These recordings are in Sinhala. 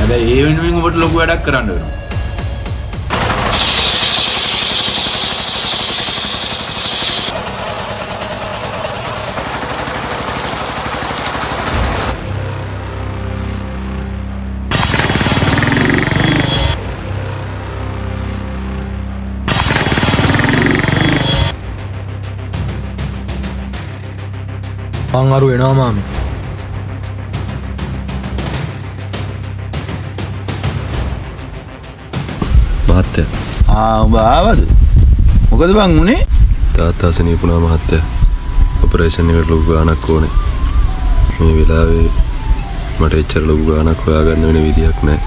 හැබැයි ඒ වෙනුවෙන් ඔබට ලොකු වැඩක් කරන්න වෙනවා. මං අරු එනවා මාමි. මහත්තයා උඹ ආවද? මොකද බං උනේ? තාත්තා සනීපුණා මහත්තයා. ඔපරේෂන් එකට ලොකු ගාණක් ඕනේ. මේ වෙලාවේ මට එච්චර ලොකු ගාණක් හොයාගන්න වෙන විදියක් නැහැ.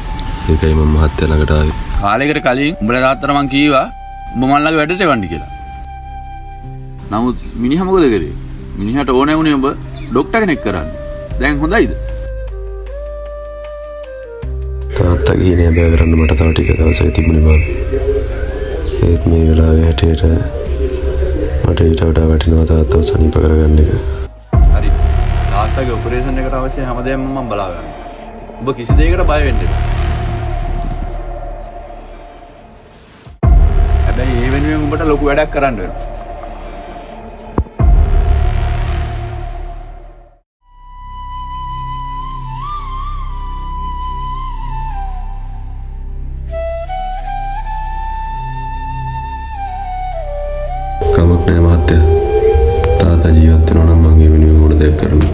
ඒකයි මම මහත්තයා ළඟට ආවේ. කාලයකට කලින් උඹලා තාත්තට මං කීවා උඹ මන් ළඟ වැඩට එවන්න කියලා. නමුත් මිනිහා මොකද කරේ? මිනිහට ඕනේ වුණේ උඹ ડોක්ටර් කෙනෙක් කරන්න. දැන් හොඳයිද? තාත්තා ගිහින් හැබැයි කරන්න මට තව ටික දවසක් තිබුණේ මාමි. ඒත් මේ වෙලාවේ හැටියට මට ඊට වඩා වටිනවා තාත්තව සනීප කරගන්න එක. හරි. තාත්තගේ ඔපරේෂන් එකට අවශ්‍ය හැමදේම මම බලා ගන්නවා. ඔබ කිසි දෙයකට බය වෙන්න එපා. හැබැයි ඒ වෙනුවෙන් උඹට ලොකු වැඩක් කරන්න වෙනවා. කමක් නැහැ මහත්තයා. තාත්තා ජීවත් වෙනවා නම් මම ඒ වෙනුවෙන් උඩ දෙයක් කරනවා.